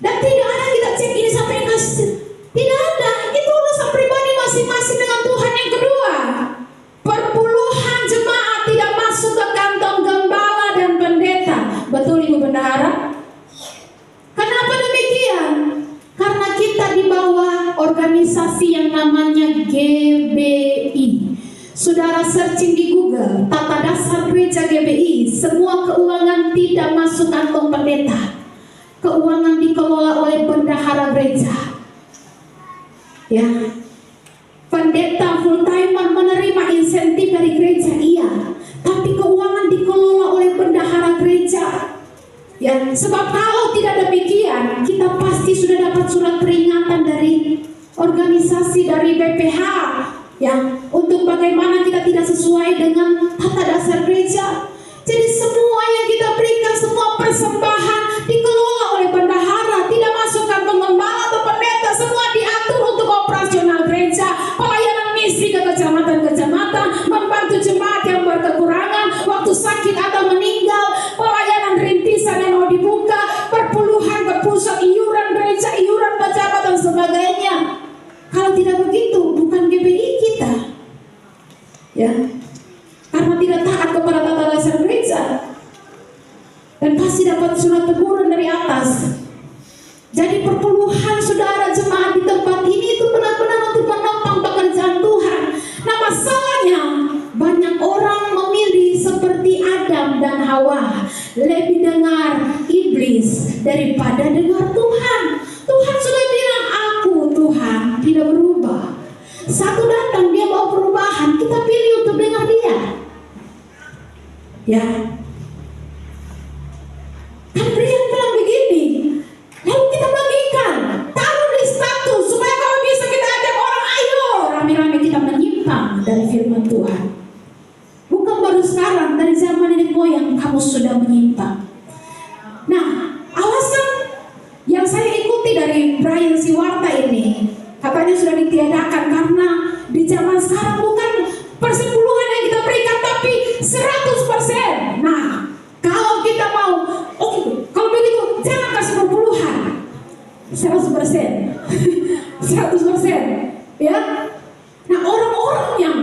Dan tidak ada kita cek ini sampai kasih. Tidak ada, itu urusan pribadi masing-masing dengan Tuhan. Yang kedua, perpuluhan jemaat tidak masuk ke kantong gembala dan pendeta. Betul Ibu Bendahara? Kenapa demikian? Karena kita di bawah organisasi yang namanya GBI. Saudara searching di Google, tata dasar gereja GBI, semua keuangan tidak masuk kantong pendeta. Keuangan dikelola oleh bendahara gereja. Ya, pendeta full timer menerima insentif dari gereja, iya, tapi keuangan dikelola oleh bendahara gereja. Ya, sebab kalau tidak demikian, kita pasti sudah dapat surat peringatan dari organisasi, dari BPH, ya, untuk bagaimana kita tidak sesuai dengan tata dasar gereja. Jadi semua yang kita berikan, semua persembahan dikelola oleh bendahara, tidak masuk kantong gembala atau pendeta, semua diatur untuk operasional gereja, pelayanan misi ke kecamatan-kecamatan, membantu jemaat yang berkekurangan, waktu sakit atau meninggal, pelayanan rintisan yang mau dibuka, perpuluhan ke pusat, iuran gereja, iuran pejabat dan sebagainya. Kalau tidak begitu, bukan GBI kita. Ya. Karena tidak taat kepada tata dasar gereja. Dan pasti dapat surat teguran dari atas. Jadi perpuluhan saudara jemaat di tempat ini itu benar-benar untuk menopang pekerjaan Tuhan. Nah masalahnya, banyak orang memilih seperti Adam dan Hawa, lebih dengar iblis daripada dengar Tuhan. Tuhan sudah bilang, aku Tuhan tidak berubah. Satu datang dia bawa perubahan, kita pilih untuk dengar dia. Ya, kan Brian bilang begini, lalu kita bagikan, taruh di status supaya kalau bisa kita ajak orang, ayo rame-rame kita menyimpang dari firman Tuhan. Bukan baru sekarang, dari zaman nenek moyang kamu sudah menyimpang. Nah, alasan yang saya ikuti dari Brian Siwarta ini, katanya sudah ditiadakan karena di zaman sekarang bukan persepuluhan yang kita berikan, tapi 100%. Nah, kalau kita mau, oke, kalau begitu jangan kasih perpuluhan 100%, 100%, ya. Nah, orang-orang yang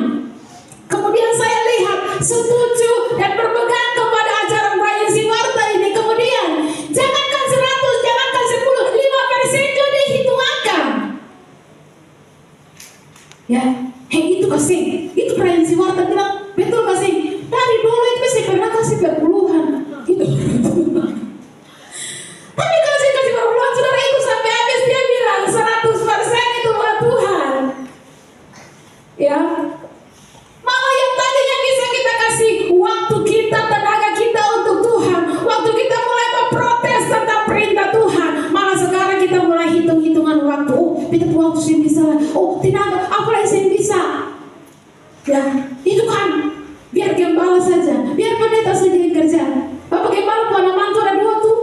kemudian saya lihat setuju dan berpegang kepada ajaran Brian Siwarta ini, kemudian jangankan 100, jangankan 10, 5% juga dihitung akan. Ya, itu kasih. Ya, itu kan biar gembala saja, biar pendeta saja yang kerja. Bapak gembala puan mantu ada 2 tuh.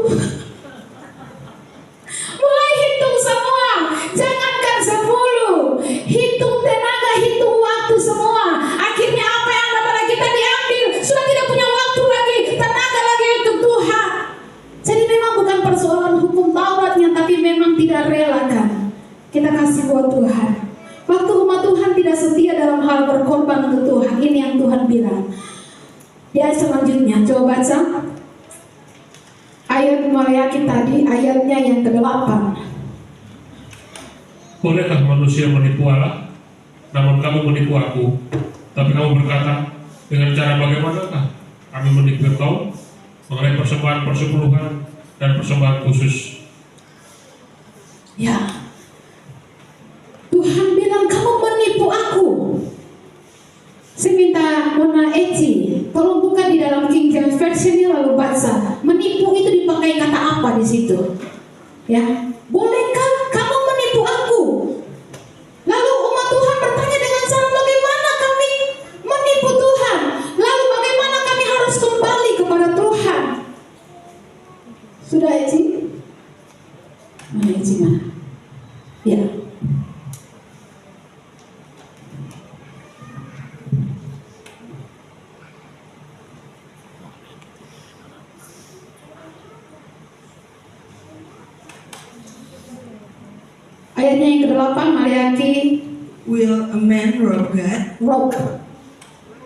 Mulai hitung semua, jangankan 10, hitung tenaga, hitung waktu semua. Akhirnya apa yang ada pada kita diambil, sudah tidak punya waktu lagi, tenaga lagi untuk Tuhan. Jadi memang bukan persoalan hukum Tauratnya, tapi memang tidak relakan kita kasih buat Tuhan. Waktu umat Tuhan tidak setia dalam hal berkorban untuk Tuhan, ini yang Tuhan bilang. Di ayat selanjutnya, coba baca ayat Maleakhi tadi, ayatnya yang ke-8. Bolehkah manusia menipu Allah? Namun kamu menipu aku. Tapi kamu berkata, dengan cara bagaimanakah kami menipu kau? Mengenai persembahan persepuluhan dan persembahan khusus. Ya, Tuhan bilang kamu menipu aku. Saya minta Mona Eci, tolong buka di dalam King James Version lalu baca. Menipu itu dipakai kata apa di situ? Ya, bolehkah kamu menipu aku? Lalu umat Tuhan bertanya dengan cara bagaimana kami menipu Tuhan? Lalu bagaimana kami harus kembali kepada Tuhan? Sudah Eci? Mana Eci mana? Ya. Ayatnya yang ke-8, Maleakhi. Will a man rob God? Rob.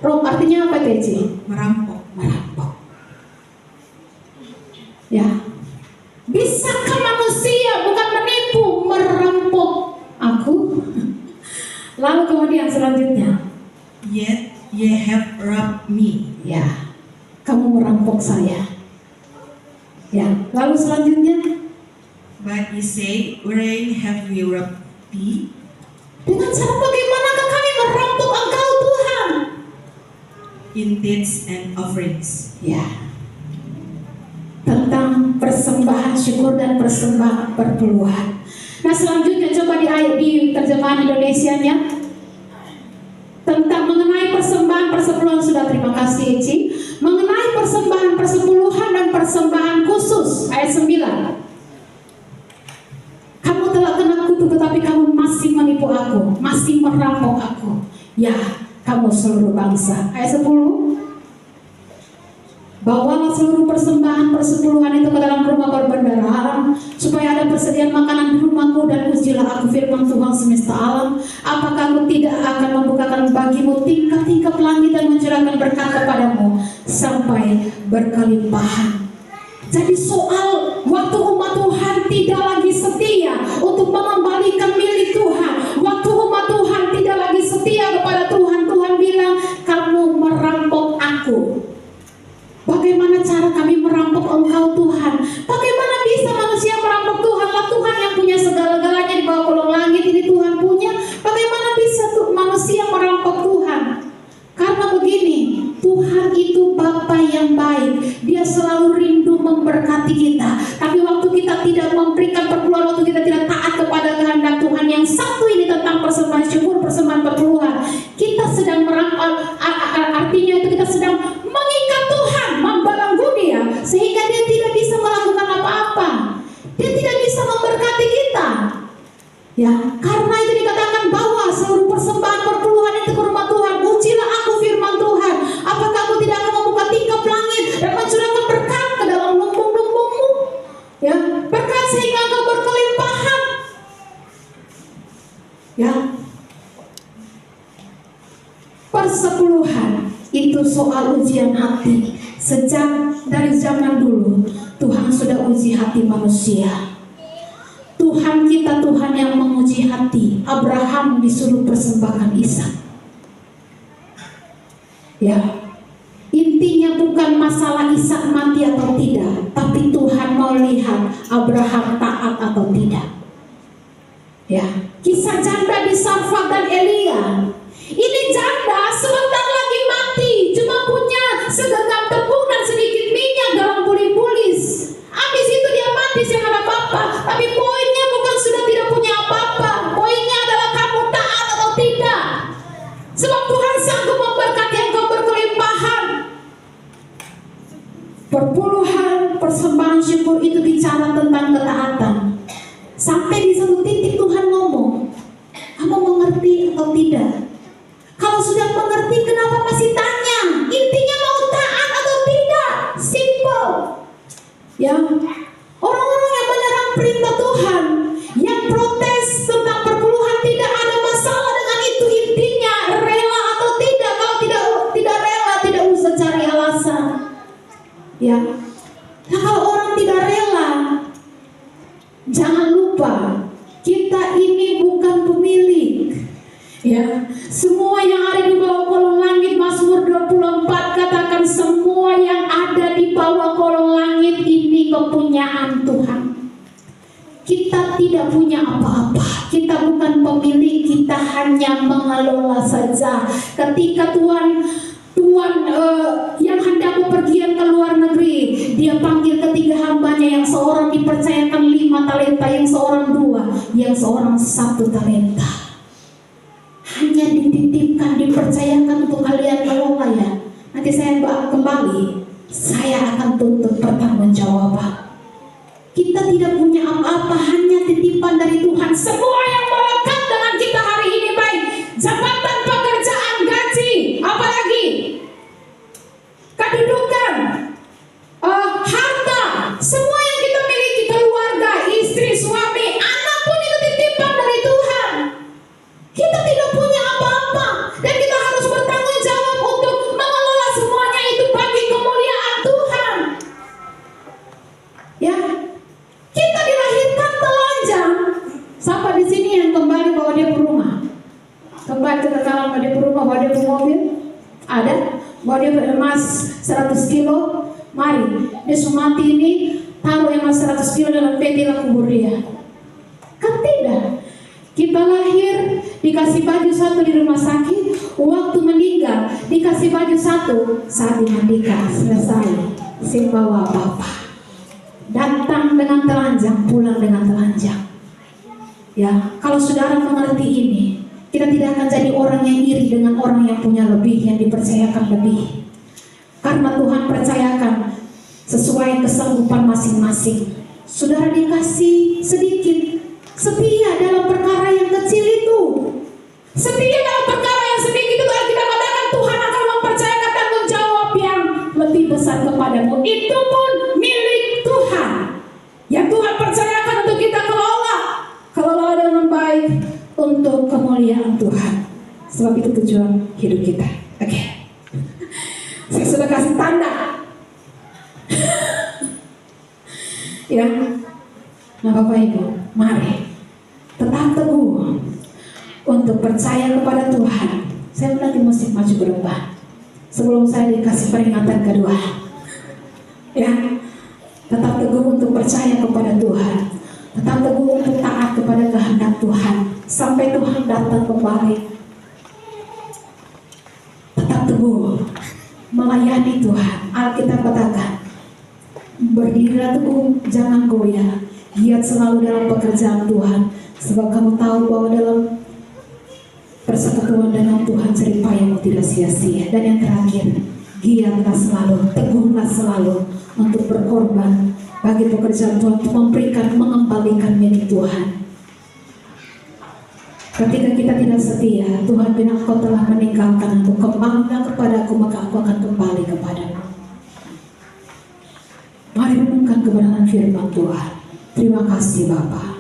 Rob artinya apa Teci? Merampok. Merampok. Ya. Bisakah manusia bukan menipu, merampok aku? Lalu kemudian selanjutnya. Yet ye have robbed me. Ya. Kamu merampok saya. Ya. Lalu selanjutnya. But ye say, wherein have we robbed thee? Dengan cara bagaimanakah kami merampok Engkau Tuhan? In tithes and offerings. Ya. Tentang persembahan syukur dan persembahan perpuluhan. Nah selanjutnya coba di terjemahan Indonesianya. Tentang mengenai persembahan persepuluhan, sudah terima kasih Eci. Mengenai persembahan persepuluhan dan persembahan khusus, ayat 9. Kamu telah kena kutuk tetapi kamu masih menipu aku, masih merampok aku. Ya, kamu seluruh bangsa. Ayat 10. Bawalah seluruh persembahan persepuluhan itu ke dalam rumah perbendaharaan, supaya ada persediaan makanan di rumahku, dan ujilah aku firman Tuhan semesta alam. Apakah aku tidak akan membukakan bagimu tingkap-tingkap langit dan mencurahkan berkat kepadamu sampai berkelimpahan. Jadi soal waktu umat Tuhan tidak lagi setia untuk mengembalikan milik Tuhan, waktu umat Tuhan tidak lagi setia kepada Tuhan, Tuhan bilang kamu merampok aku. Bagaimana cara kami merampok Engkau Tuhan? Bagaimana bisa manusia merampok Tuhan? Lah Tuhan yang punya segala-galanya di bawah kolong langit ini Tuhan punya. Bagaimana bisa manusia merampok Tuhan? Karena begini, Tuhan itu Bapa yang baik. Dia selalu rindu memberkati kita. Tapi waktu kita tidak memberikan perpuluhan, waktu kita tidak taat kepada kehendak Tuhan yang satu ini tentang persembahan syukur, persembahan perpuluhan, kita sedang merampok. Artinya itu kita sedang mengikat Tuhan, membelenggu dia, sehingga dia tidak bisa melakukan apa-apa. Dia tidak bisa memberkati kita. Ya, karena itu dikatakan bahwa seluruh persembahan perpuluhan itu ke rumah Tuhan. Ujilah aku firman Tuhan. Apakah aku tidak akan membuka tingkap langit dan mencurahkan berkat ke dalam lumbung-lumbungmu? Ya, berkat sehingga engkau berkelimpahan. Ya, persepuluhan itu soal ujian hati. Sejak dari zaman dulu Tuhan sudah uji hati manusia. Tuhan kita Tuhan yang menguji hati. Abraham disuruh persembahkan Ishak. Ya, intinya bukan masalah Ishak mati atau tidak, tapi Tuhan mau lihat Abraham taat atau tidak. Ya, kisah janda di Sarfat dan Elia. Ini janda sebentar lagi mati, cuma punya segenggam tepung dan sedikit minyak dalam buli-bulis. Habis itu dia mati, saya nggak ada apa-apa. Tapi poinnya bukan sudah tidak punya apa-apa. Poinnya adalah kamu taat atau tidak. Sebab Tuhan sanggup Tuhan, persembahan syukur itu bicara tentang ketaatan. Sampai di satu titik Tuhan ngomong, kamu mengerti atau tidak? Kalau sudah mengerti, kenapa masih tanya? Intinya mau taat atau tidak? Simple. Ya, orang-orang yang menyerang perintah Tuhan, yang protes tentang perpuluhan, tidak ada masalah dengan itu. Intinya rela atau tidak. Kalau tidak rela, tidak usah cari alasan. Ya, nah kalau orang tidak rela, jangan lupa kita ini bukan pemilik. Ya, semua yang ada di bawah kolong langit, Mazmur 24 katakan semua yang ada di bawah kolong langit ini kepunyaan Tuhan. Kita tidak punya apa-apa, kita bukan pemilik, kita hanya mengelola saja. Ketika Tuhan yang hendak bepergian ke luar negeri, Dia panggil ketiga hambanya, yang seorang dipercayakan 5 talenta, yang seorang 2, yang seorang 1 talenta. Hanya dititipkan, dipercayakan untuk kalian kelola ya. Nanti saya kembali, saya akan tuntut pertanggungjawaban. Kita tidak punya apa-apa, hanya titipan dari Tuhan. Semua yang melekat dengan kita hari ini, baik jabatan, pekerjaan, gaji, apalagi kedudukan, harta, semua yang kita miliki, keluarga, istri, suami, anak pun itu titipan dari Tuhan. Kita tidak punya apa-apa dan kita harus bertanggung jawab untuk mengelola semuanya itu bagi kemuliaan Tuhan. Ya, kita dilahirkan telanjang. Siapa di sini yang kembali bawa dia ke rumah? Kembali ke kekalahan, bawa dia ke rumah, bawa dia ke mobil? Ada? Bawa dia emas 100 kilo? Mari, dia Sumati ini taruh emas 100 kilo dalam peti dan kubur dia. Kan tidak. Kita lahir dikasih baju 1 di rumah sakit, waktu meninggal dikasih baju 1 saat dimandikan, selesai. Sing bawa apa-apa. Datang dengan telanjang, pulang dengan telanjang. Ya, kalau saudara mengerti ini, kita tidak akan jadi orang yang iri dengan orang yang punya lebih, yang dipercayakan lebih. Karena Tuhan percayakan sesuai kesanggupan masing-masing. Saudara dikasih sedikit, setia dalam perkara yang kecil itu. Setia dalam perkara yang sedikit itu, kita katakan Tuhan akan mempercayakan tanggung jawab yang lebih besar kepadamu. Itu pun milik Tuhan, yang Tuhan percayakan untuk kita kelola dengan baik untuk kemuliaan Tuhan. Sebab itu tujuan hidup kita. Oke. Saya sudah kasih tanda. Ya. Nah Bapak Ibu, mari tetap teguh untuk percaya kepada Tuhan. Saya lagi musik maju ke depan sebelum saya dikasih peringatan kedua. Ya, tetap teguh untuk percaya kepada Tuhan. Tetap teguh untuk taat kepada kehendak Tuhan sampai Tuhan datang kembali. Tetap teguh melayani Tuhan. Alkitab katakan, berdirilah teguh, jangan goyah, giat selalu dalam pekerjaan Tuhan, sebab kamu tahu bahwa dalam persekutuan dengan Tuhan jeripayahmu tidak sia-sia. Dan yang terakhir, giatlah selalu, teguhlah selalu untuk berkorban bagi pekerjaan Tuhan, untuk memberikan, mengembalikan milik Tuhan. Ketika kita tidak setia, Tuhan bilang kau telah meninggalkan aku, kembalilah kepadaku maka aku akan kembali kepadamu. Mari renungkan kebenaran firman Tuhan. Terima kasih Bapa.